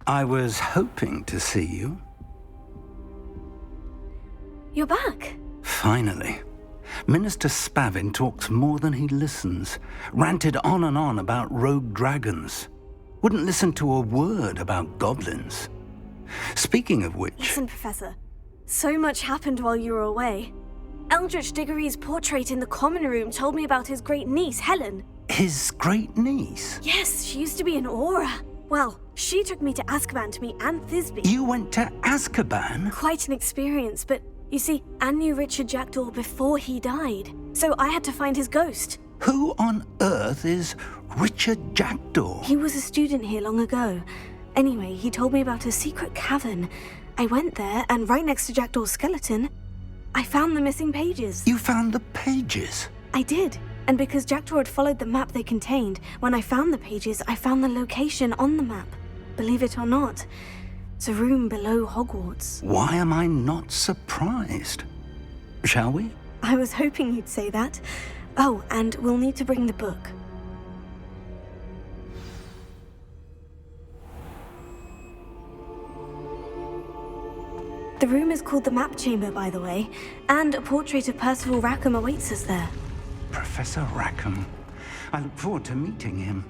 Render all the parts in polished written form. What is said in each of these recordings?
I was hoping to see you. You're back. Finally. Minister Spavin talks more than he listens. Ranted on and on about rogue dragons. Wouldn't listen to a word about goblins. Speaking of which... Listen, Professor. So much happened while you were away. Eldritch Diggory's portrait in the common room told me about his great niece, Helen. His great niece? Yes, she used to be an Aura. Well, she took me to Azkaban to meet Anne Thisbe. You went to Azkaban? Quite an experience, but you see, Anne knew Richard Jackdaw before he died, so I had to find his ghost. Who on earth is Richard Jackdaw? He was a student here long ago. Anyway, he told me about a secret cavern. I went there, and right next to Jackdaw's skeleton, I found the missing pages. You found the pages? I did. And because Jackdaw had followed the map they contained, when I found the pages, I found the location on the map. Believe it or not, it's a room below Hogwarts. Why am I not surprised? Shall we? I was hoping you'd say that. Oh, and we'll need to bring the book. The room is called the Map Chamber, by the way, and a portrait of Percival Rackham awaits us there. Professor Rackham. I look forward to meeting him.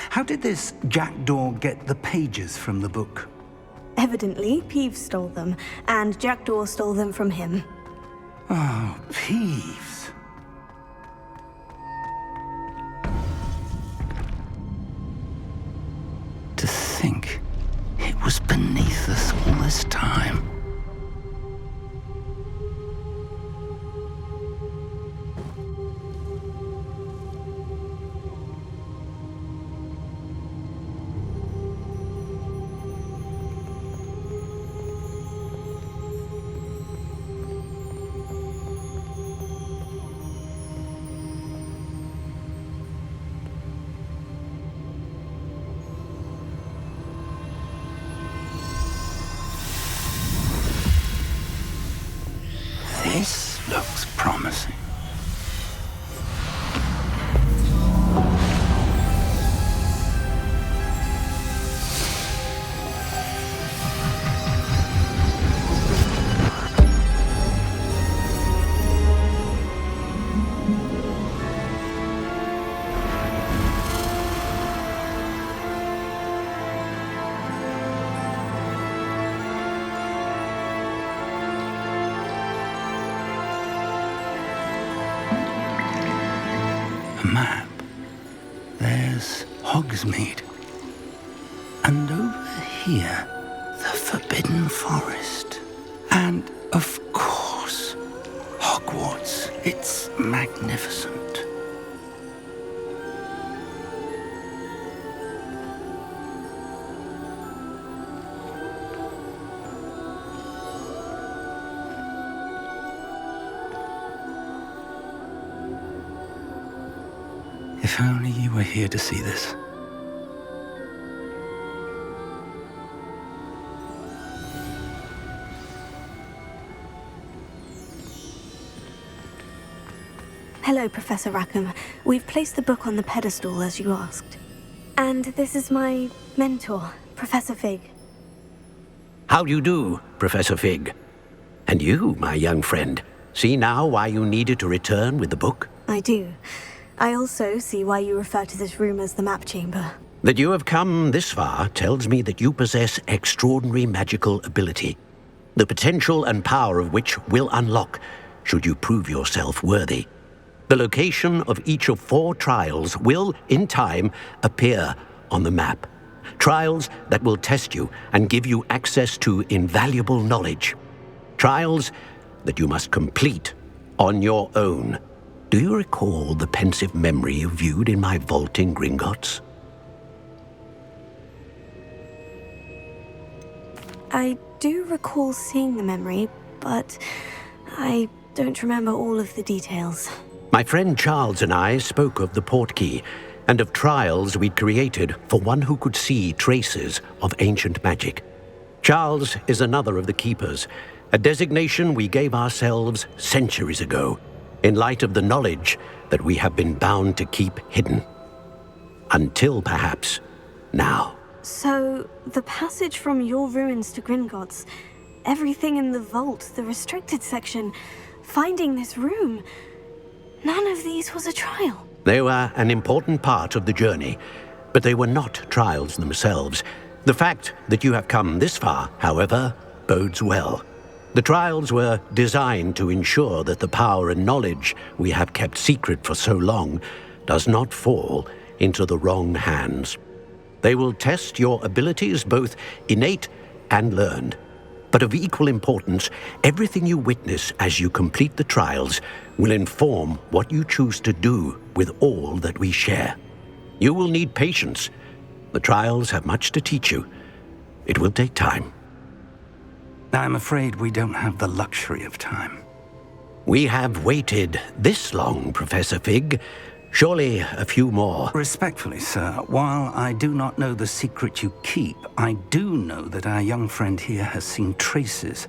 How did this Jackdaw get the pages from the book? Evidently, Peeves stole them, and Jackdaw stole them from him. Oh, Peeves. To think it was beneath us all this time. This looks promising. Map. There's Hogsmeade. And over here, the Forbidden Forest. And, of course, Hogwarts. It's magnificent. If only you were here to see this. Hello, Professor Rackham. We've placed the book on the pedestal, as you asked. And this is my mentor, Professor Fig. How do you do, Professor Fig? And you, my young friend, see now why you needed to return with the book? I do. I also see why you refer to this room as the Map Chamber. That you have come this far tells me that you possess extraordinary magical ability, the potential and power of which will unlock should you prove yourself worthy. The location of each of 4 trials will, in time, appear on the map. Trials that will test you and give you access to invaluable knowledge. Trials that you must complete on your own. Do you recall the pensive memory you viewed in my vault in Gringotts? I do recall seeing the memory, but I don't remember all of the details. My friend Charles and I spoke of the portkey and of trials we'd created for one who could see traces of ancient magic. Charles is another of the keepers, a designation we gave ourselves centuries ago, in light of the knowledge that we have been bound to keep hidden. Until perhaps now. So, the passage from your ruins to Gringotts, everything in the vault, the restricted section, finding this room, none of these was a trial. They were an important part of the journey, but they were not trials themselves. The fact that you have come this far, however, bodes well. The trials were designed to ensure that the power and knowledge we have kept secret for so long does not fall into the wrong hands. They will test your abilities, both innate and learned. But of equal importance, everything you witness as you complete the trials will inform what you choose to do with all that we share. You will need patience. The trials have much to teach you. It will take time. I'm afraid we don't have the luxury of time. We have waited this long, Professor Fig. Surely a few more. Respectfully, sir, while I do not know the secret you keep, I do know that our young friend here has seen traces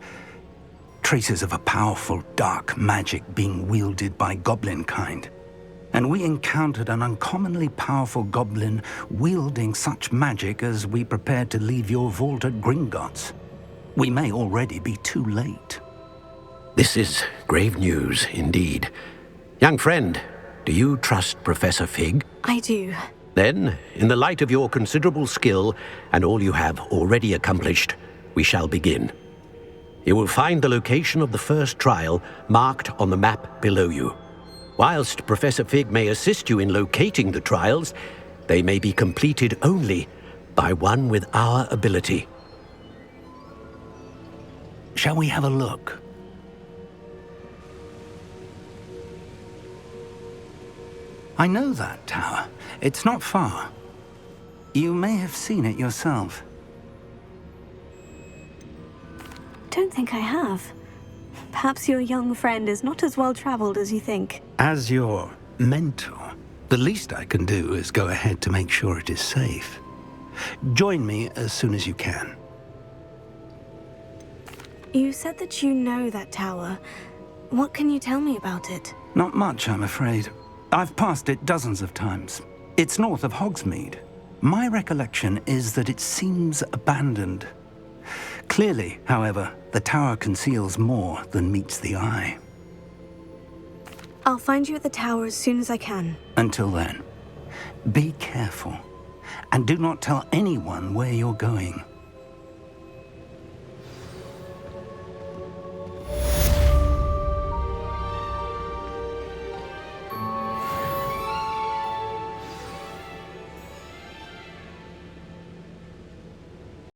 of a powerful dark magic being wielded by goblin kind. And we encountered an uncommonly powerful goblin wielding such magic as we prepared to leave your vault at Gringotts. We may already be too late. This is grave news indeed. Young friend, do you trust Professor Fig? I do. Then, in the light of your considerable skill and all you have already accomplished, we shall begin. You will find the location of the first trial marked on the map below you. Whilst Professor Fig may assist you in locating the trials, they may be completed only by one with our ability. Shall we have a look? I know that tower. It's not far. You may have seen it yourself. Don't think I have. Perhaps your young friend is not as well traveled as you think. As your mentor, the least I can do is go ahead to make sure it is safe. Join me as soon as you can. You said that you know that tower. What can you tell me about it? Not much, I'm afraid. I've passed it dozens of times. It's north of Hogsmeade. My recollection is that it seems abandoned. Clearly, however, the tower conceals more than meets the eye. I'll find you at the tower as soon as I can. Until then, be careful, and do not tell anyone where you're going.